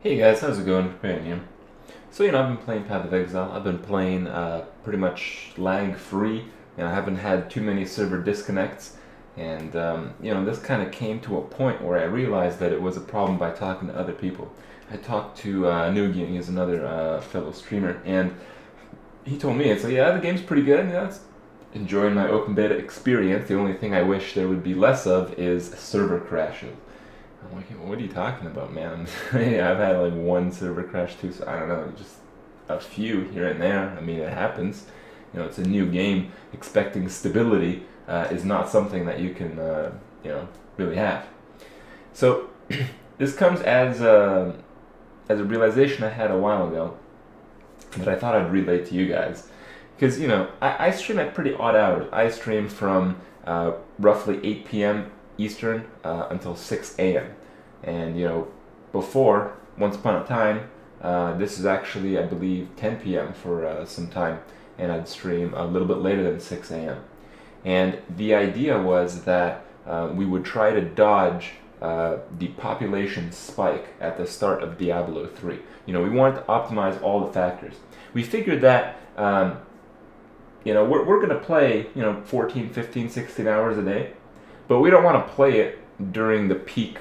Hey guys, how's it going? Ryan here. So, I've been playing Path of Exile. I've been playing pretty much lag-free, and I haven't had too many server disconnects. And, this kind of came to a point where I realized that it was a problem by talking to other people. I talked to Noogie, he's another fellow streamer, and he told me, it's like, yeah, the game's pretty good, it's enjoying my open beta experience. The only thing I wish there would be less of is server crashes. I'm like, what are you talking about, man? Yeah, I've had like one server crash too, so I don't know, just a few here and there. I mean, it happens. It's a new game. Expecting stability is not something that you can, really have. So this comes as a realization I had a while ago that I thought I'd relate to you guys. Because, I stream at pretty odd hours. I stream from roughly 8 p.m. Eastern until 6 a.m. And before, once upon a time, this is actually, I believe, 10 p.m. for some time, and I'd stream a little bit later than 6 a.m. And the idea was that we would try to dodge the population spike at the start of Diablo 3. We wanted to optimize all the factors. We figured that we're going to play 14, 15, 16 hours a day, but we don't want to play it during the peak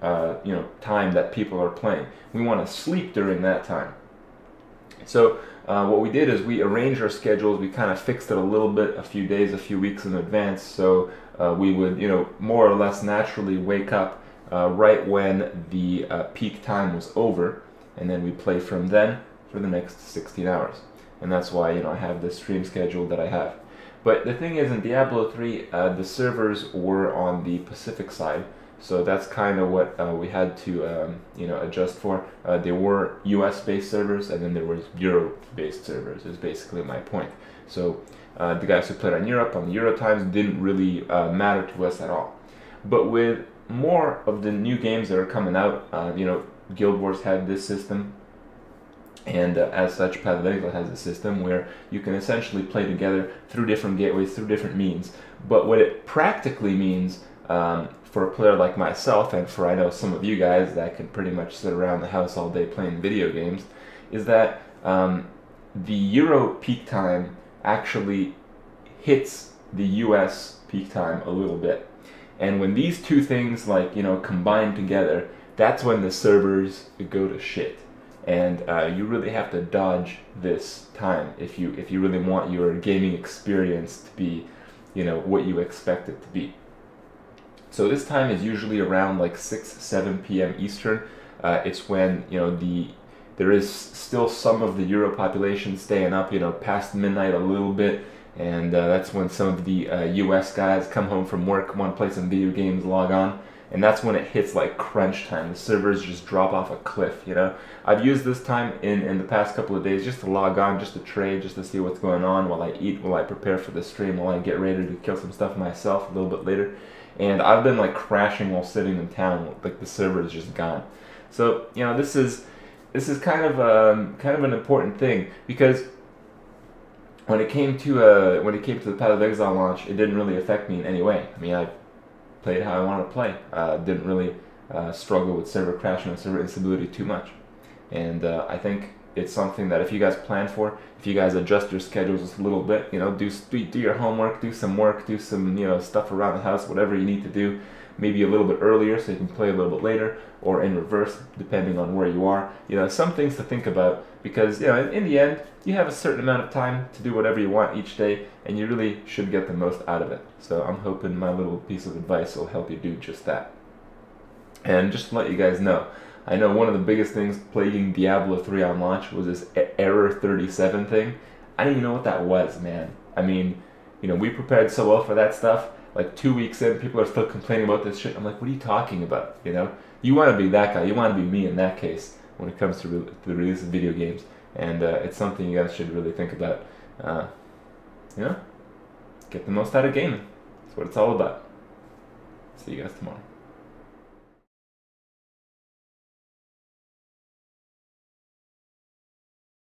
time that people are playing. We want to sleep during that time. So what we did is we arranged our schedules. We kind of fixed it a little bit, a few days, a few weeks in advance, so we would more or less naturally wake up right when the peak time was over, and then we play from then for the next 16 hours. And that's why I have this stream schedule that I have. But the thing is, in Diablo 3, the servers were on the Pacific side, so that's kind of what we had to adjust for. There were US-based servers, and then there was Euro-based servers, is basically my point. So the guys who played on Europe, on the Euro times, didn't really matter to us at all. But with more of the new games that are coming out, Guild Wars had this system, and as such, Path of Exile has a system where you can essentially play together through different gateways, through different means. But what it practically means for a player like myself, and for I know some of you guys that can pretty much sit around the house all day playing video games, is that the Euro peak time actually hits the US peak time a little bit. And when these two things combine together, that's when the servers go to shit. And you really have to dodge this time if you really want your gaming experience to be, what you expect it to be. So this time is usually around like 6, 7 p.m. Eastern. It's when there is still some of the Euro population staying up, past midnight a little bit, and that's when some of the U.S. guys come home from work, want to play some video games, log on. And that's when it hits like crunch time. The servers just drop off a cliff, I've used this time in the past couple of days just to log on, just to trade, just to see what's going on while I eat, while I prepare for the stream, while I get ready to kill some stuff myself a little bit later. And I've been crashing while sitting in town, like the server is just gone. So, this is kind of an important thing, because when it came to the Path of Exile launch, it didn't really affect me in any way. I mean, I played how I wanted to play. Didn't really struggle with server crashing or server instability too much. And I think it's something that if you guys plan for, if you guys adjust your schedules just a little bit, do your homework, do some work, do some stuff around the house, whatever you need to do, maybe a little bit earlier so you can play a little bit later, or in reverse depending on where you are. Some things to think about, because in the end you have a certain amount of time to do whatever you want each day, and you really should get the most out of it. So I'm hoping my little piece of advice will help you do just that. And just to let you guys know, I know one of the biggest things plaguing Diablo 3 on launch was this error 37 thing. I didn't even know what that was, man. I mean, we prepared so well for that stuff. Like 2 weeks in, people are still complaining about this shit. I'm like, what are you talking about? You want to be that guy. You want to be me in that case when it comes to the release of video games. And it's something you guys should really think about. Get the most out of gaming. That's what it's all about. See you guys tomorrow.